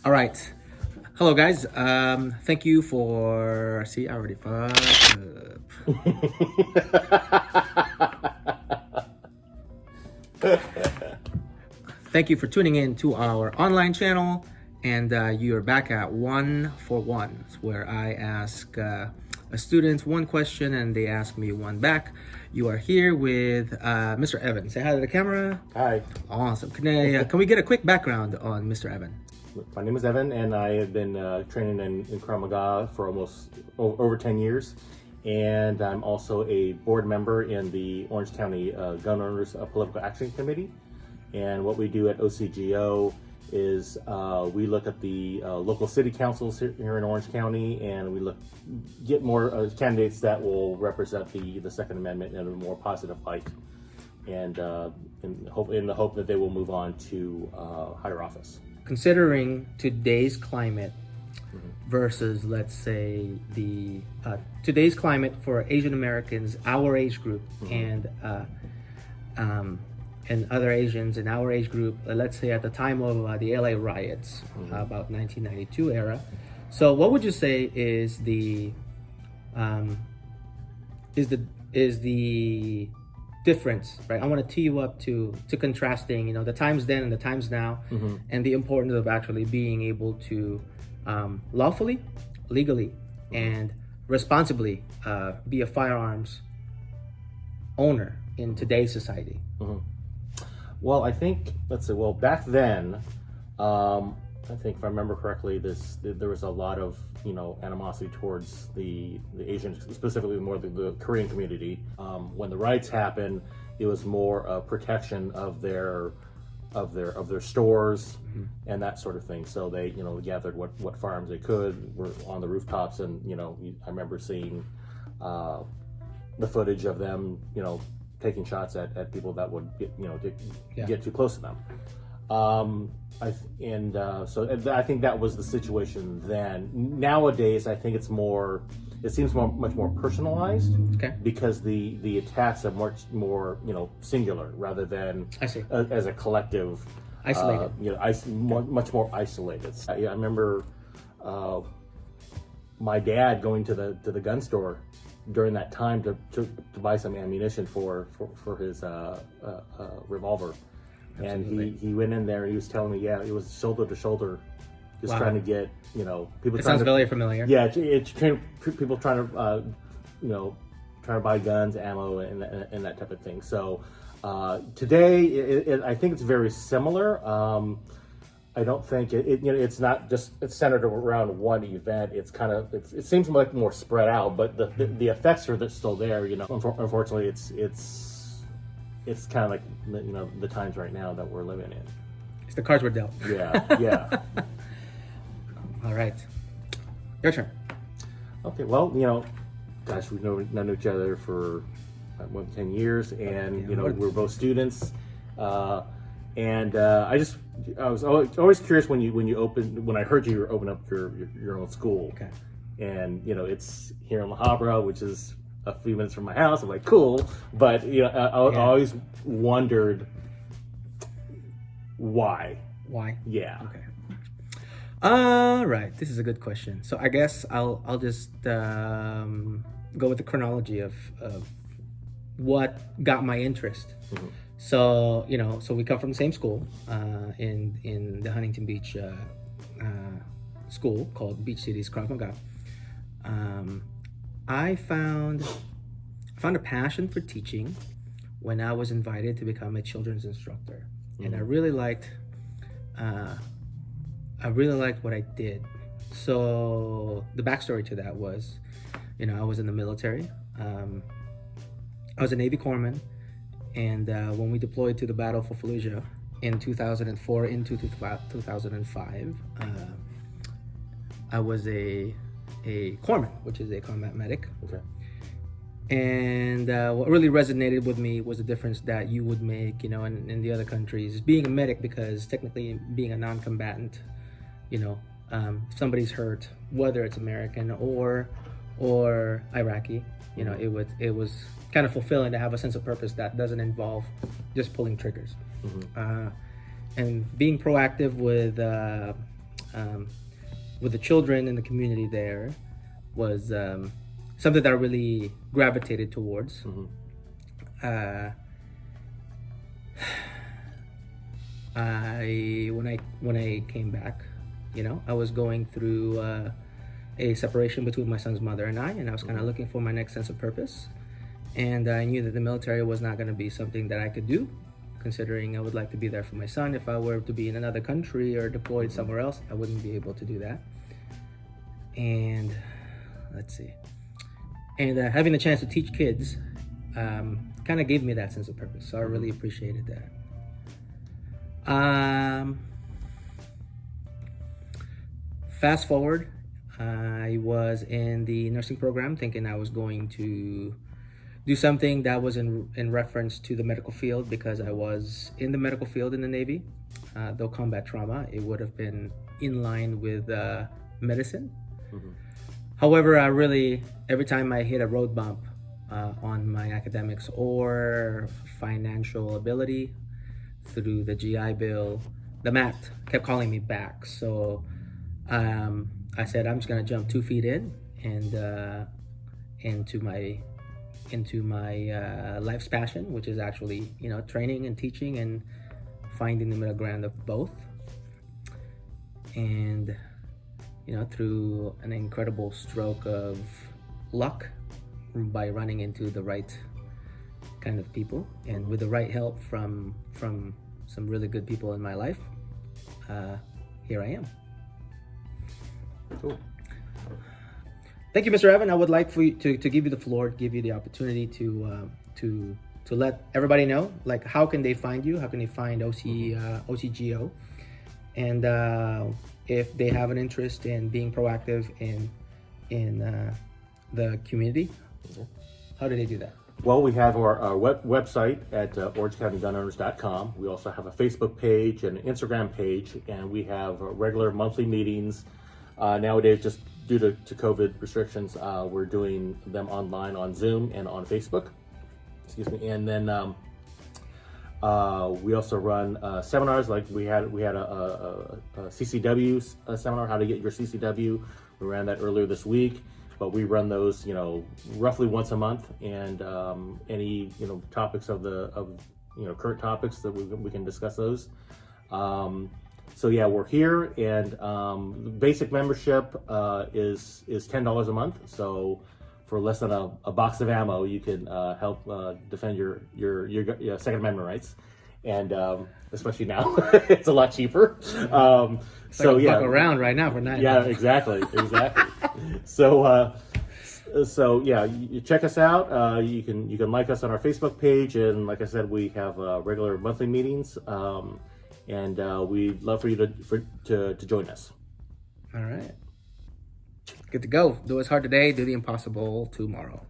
All right. Hello, guys. Thank you for. See, I already fucked up. Thank you for tuning in to our online channel. And you're back at 1 for 1, where I ask a student one question and they ask me one back. You are here with Mr. Evan. Say hi to the camera. Hi. Awesome. Can we get a quick background on Mr. Evan? My name is Evan, and I have been training in Krav Maga for almost over 10 years. And I'm also a board member in the Orange County Gun Owners Political Action Committee. And what we do at OCGO is we look at the local city councils here in Orange County, and we get more candidates that will represent the Second Amendment in a more positive light, and in the hope that they will move on to higher office. Considering today's climate versus, let's say, the today's climate for Asian Americans, our age group, and other Asians in our age group, let's say at the time of the LA riots, about 1992 era. So, what would you say is the difference, right? I want to tee you up to contrasting, the times then and the times now, and the importance of actually being able to lawfully, legally, and responsibly be a firearms owner in today's society. Well, I think, back then, I think if I remember correctly, there was a lot of, animosity towards the Asian, specifically more the Korean community. When the riots happened, it was more a protection of their stores and that sort of thing. So they, gathered what firearms they could, were on the rooftops, and, I remember seeing the footage of them, taking shots at people that would get too close to them. I think that was the situation then. Nowadays, I think it seems much more personalized. Okay. Because the attacks are much more singular rather than as a collective, isolated. Much more isolated. I remember my dad going to the gun store during that time to buy some ammunition for his revolver. Absolutely. And he went in there and he was telling me, it was shoulder to shoulder, just trying to get, people. It sounds really familiar. Yeah, it's people trying to, trying to buy guns, ammo, and that type of thing. So today, I think it's very similar. I don't think it's not just it's centered around one event. It's kind of it seems like more spread out, but the effects are still there. Unfortunately, it's kind of like the times right now that we're living in. It's the cards were dealt. Yeah. All right, your turn. Okay. Well, gosh, we've known each other for more than 10 years, and we're both students. And I was always curious when I heard you open up your own school. Okay. And it's here in La Habra, which is a few minutes from my house. I'm like, cool, but I always wondered why. Why? Yeah. Okay. All right. This is a good question. So I guess I'll just go with the chronology of what got my interest. So so we come from the same school in the Huntington Beach school called Beach City's Krav Maga. I found a passion for teaching when I was invited to become a children's instructor, and I really liked what I did. So the backstory to that was, I was in the military. I was a Navy corpsman, and when we deployed to the Battle for Fallujah in 2004 into 2005, I was a corpsman, which is a combat medic. Okay. And what really resonated with me was the difference that you would make, in the other countries, being a medic, because technically being a non-combatant, if somebody's hurt, whether it's American or Iraqi, it was kind of fulfilling to have a sense of purpose that doesn't involve just pulling triggers. And being proactive with with the children in the community there was something that I really gravitated towards. When I came back, I was going through a separation between my son's mother and I was kind of looking for my next sense of purpose. And I knew that the military was not going to be something that I could do, considering I would like to be there for my son. If I were to be in another country or deployed somewhere else, I wouldn't be able to do that. And let's see. And having the chance to teach kids kind of gave me that sense of purpose. So I really appreciated that. Fast forward, I was in the nursing program thinking I was going to do something that was in reference to the medical field, because I was in the medical field in the Navy. Though combat trauma, it would have been in line with medicine. However, every time I hit a road bump on my academics or financial ability through the GI Bill, the mat kept calling me back. So I said, I'm just gonna jump 2 feet in and into my life's passion, which is actually training and teaching and finding the middle ground of both. And through an incredible stroke of luck, by running into the right kind of people and with the right help from some really good people in my life, here I am. Cool. Thank you, Mr. Evan. I would like for you to give you the floor, give you the opportunity to let everybody know, like, how can they find you? How can they find OCGO? And if they have an interest in being proactive in the community, how do they do that? Well, we have our website at orangecountygunowners.com. We also have a Facebook page and an Instagram page, and we have regular monthly meetings. Nowadays, just due to COVID restrictions, we're doing them online on Zoom and on Facebook. Excuse me. And then we also run seminars. Like we had a CCW seminar, how to get your CCW. We ran that earlier this week. But we run those, roughly once a month, and any topics of current topics that we can discuss those. So yeah, we're here, and the basic membership is $10 a month. So for less than a box of ammo, you can help defend your Second Amendment rights, and especially now, it's a lot cheaper. So yeah, buck around right now for $9. Yeah, exactly. So yeah, you check us out. You can like us on our Facebook page, and like I said, we have regular monthly meetings, and we'd love for you to join us. All right, good to go. Do what's hard today. Do the impossible tomorrow.